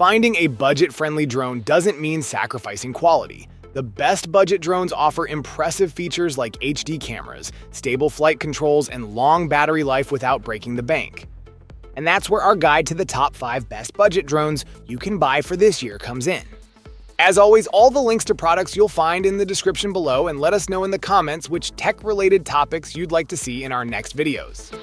Finding a budget-friendly drone doesn't mean sacrificing quality. The best budget drones offer impressive features like HD cameras, stable flight controls, and long battery life without breaking the bank. And that's where our guide to the top 5 best budget drones you can buy for this year comes in. As always, all the links to products you'll find in the description below, and let us know in the comments which tech-related topics you'd like to see in our next videos.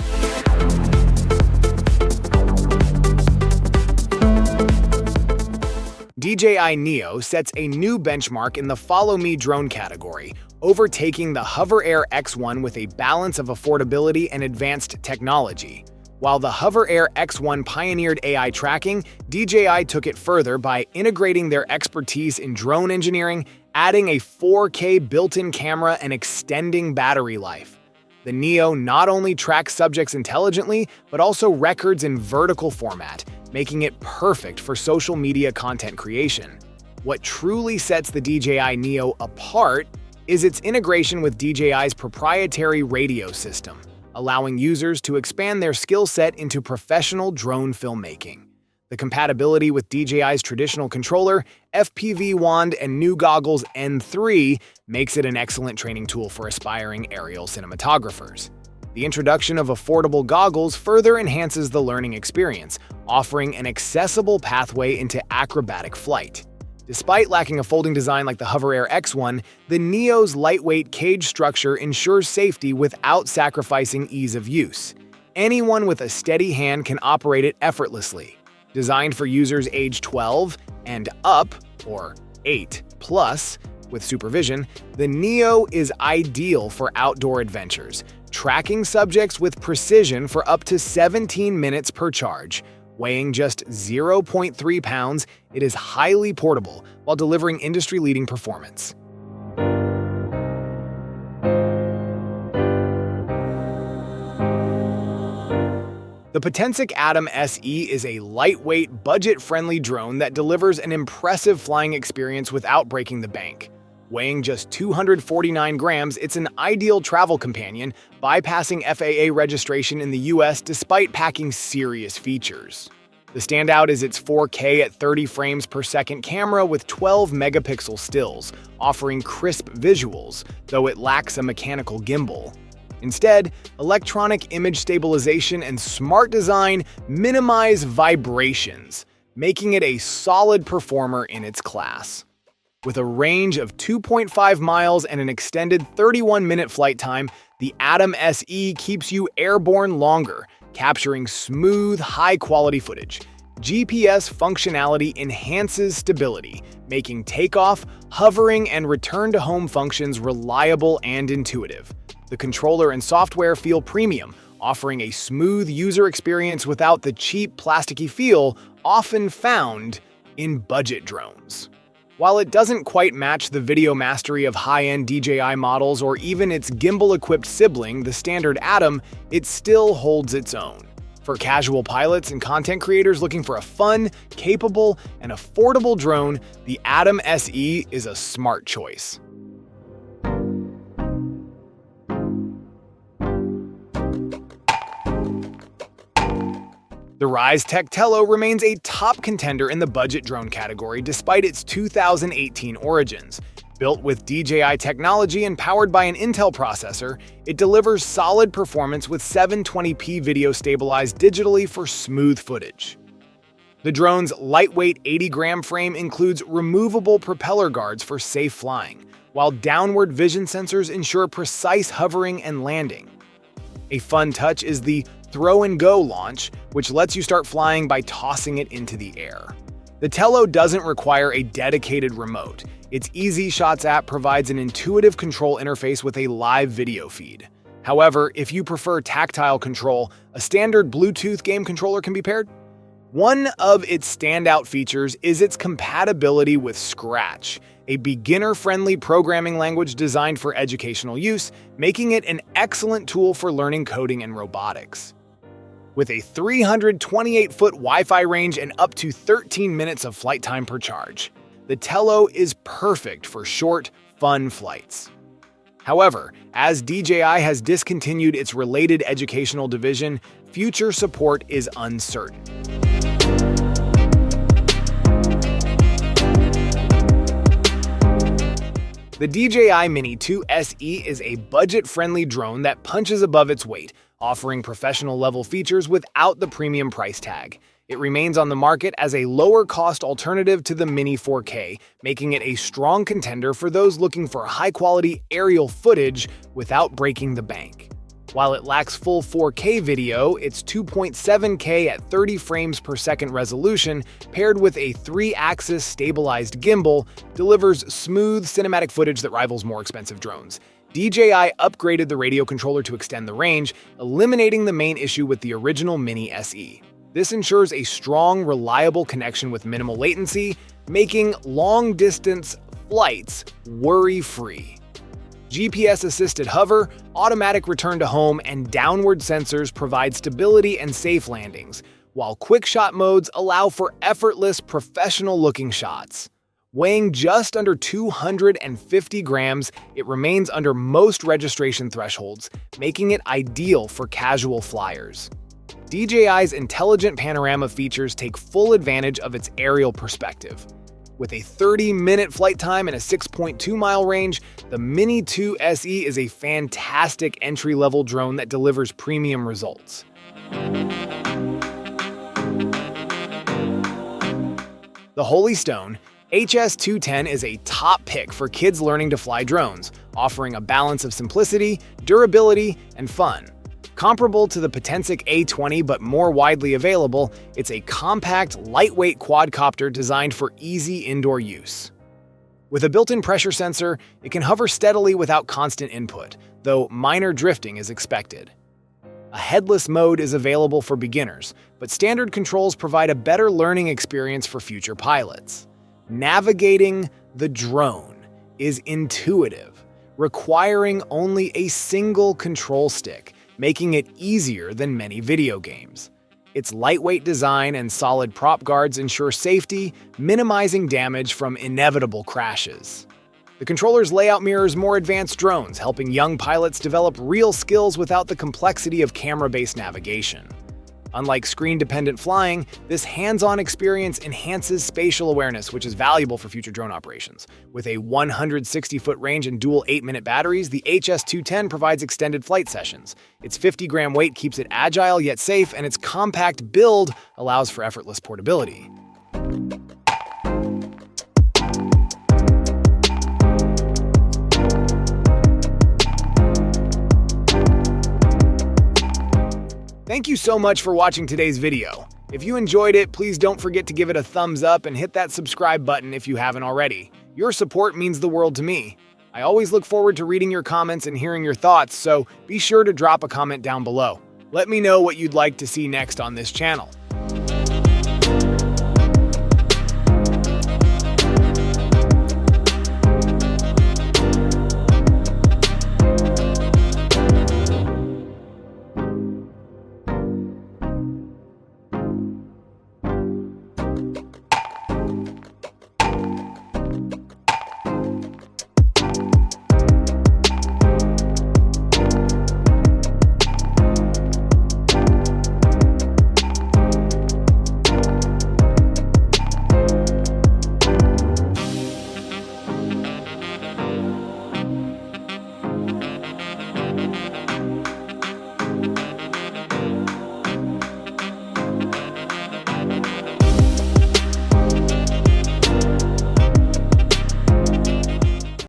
DJI Neo sets a new benchmark in the Follow Me drone category, overtaking the Hover Air X1 with a balance of affordability and advanced technology. While the Hover Air X1 pioneered AI tracking, DJI took it further by integrating their expertise in drone engineering, adding a 4K built-in camera, and extending battery life. The Neo not only tracks subjects intelligently, but also records in vertical format, making it perfect for social media content creation. What truly sets the DJI Neo apart is its integration with DJI's proprietary radio system, allowing users to expand their skill set into professional drone filmmaking. The compatibility with DJI's traditional controller, FPV wand, and new goggles N3 makes it an excellent training tool for aspiring aerial cinematographers. The introduction of affordable goggles further enhances the learning experience, offering an accessible pathway into acrobatic flight. Despite lacking a folding design like the Hover Air X1, the Neo's lightweight cage structure ensures safety without sacrificing ease of use. Anyone with a steady hand can operate it effortlessly. Designed for users age 12 and up, or 8+, with supervision, the Neo is ideal for outdoor adventures, tracking subjects with precision for up to 17 minutes per charge. Weighing just 0.3 pounds, it is highly portable while delivering industry-leading performance. The Potensic Atom SE is a lightweight, budget-friendly drone that delivers an impressive flying experience without breaking the bank. Weighing just 249 grams, it's an ideal travel companion, bypassing FAA registration in the US despite packing serious features. The standout is its 4K at 30 frames per second camera with 12 megapixel stills, offering crisp visuals, though it lacks a mechanical gimbal. Instead, electronic image stabilization and smart design minimize vibrations, making it a solid performer in its class. With a range of 2.5 miles and an extended 31-minute flight time, the Atom SE keeps you airborne longer, capturing smooth, high-quality footage. GPS functionality enhances stability, making takeoff, hovering, and return-to-home functions reliable and intuitive. The controller and software feel premium, offering a smooth user experience without the cheap, plasticky feel often found in budget drones. While it doesn't quite match the video mastery of high-end DJI models or even its gimbal-equipped sibling, the standard Atom, it still holds its own. For casual pilots and content creators looking for a fun, capable, and affordable drone, the Atom SE is a smart choice. The Ryze Tech Tello remains a top contender in the budget drone category despite its 2018 origins. Built with DJI technology and powered by an Intel processor, it delivers solid performance with 720p video stabilized digitally for smooth footage. The drone's lightweight 80-gram frame includes removable propeller guards for safe flying, while downward vision sensors ensure precise hovering and landing. A fun touch is the throw-and-go launch, which lets you start flying by tossing it into the air. The Tello doesn't require a dedicated remote. Its Easy Shots app provides an intuitive control interface with a live video feed. However, if you prefer tactile control, a standard Bluetooth game controller can be paired. One of its standout features is its compatibility with Scratch, a beginner-friendly programming language designed for educational use, making it an excellent tool for learning coding and robotics. With a 328-foot Wi-Fi range and up to 13 minutes of flight time per charge, the Tello is perfect for short, fun flights. However, as DJI has discontinued its related educational division, future support is uncertain. The DJI Mini 2 SE is a budget-friendly drone that punches above its weight, offering professional-level features without the premium price tag. It remains on the market as a lower-cost alternative to the Mini 4K, making it a strong contender for those looking for high-quality aerial footage without breaking the bank. While it lacks full 4K video, its 2.7K at 30 frames per second resolution, paired with a 3-axis stabilized gimbal, delivers smooth cinematic footage that rivals more expensive drones. DJI upgraded the radio controller to extend the range, eliminating the main issue with the original Mini SE. This ensures a strong, reliable connection with minimal latency, making long-distance flights worry-free. GPS-assisted hover, automatic return to home, and downward sensors provide stability and safe landings, while quick-shot modes allow for effortless, professional-looking shots. Weighing just under 250 grams, it remains under most registration thresholds, making it ideal for casual flyers. DJI's intelligent panorama features take full advantage of its aerial perspective. With a 30-minute flight time and a 6.2-mile range, the Mini 2 SE is a fantastic entry-level drone that delivers premium results. The Holy Stone HS210 is a top pick for kids learning to fly drones, offering a balance of simplicity, durability, and fun. Comparable to the Potensic A20 but more widely available, it's a compact, lightweight quadcopter designed for easy indoor use. With a built-in pressure sensor, it can hover steadily without constant input, though minor drifting is expected. A headless mode is available for beginners, but standard controls provide a better learning experience for future pilots. Navigating the drone is intuitive, requiring only a single control stick, making it easier than many video games. Its lightweight design and solid prop guards ensure safety, minimizing damage from inevitable crashes. The controller's layout mirrors more advanced drones, helping young pilots develop real skills without the complexity of camera-based navigation. Unlike screen-dependent flying, this hands-on experience enhances spatial awareness, which is valuable for future drone operations. With a 160-foot range and dual 8-minute batteries, the HS210 provides extended flight sessions. Its 50-gram weight keeps it agile yet safe, and its compact build allows for effortless portability. Thank you so much for watching today's video. If you enjoyed it, please don't forget to give it a thumbs up and hit that subscribe button if you haven't already. Your support means the world to me. I always look forward to reading your comments and hearing your thoughts, so be sure to drop a comment down below. Let me know what you'd like to see next on this channel.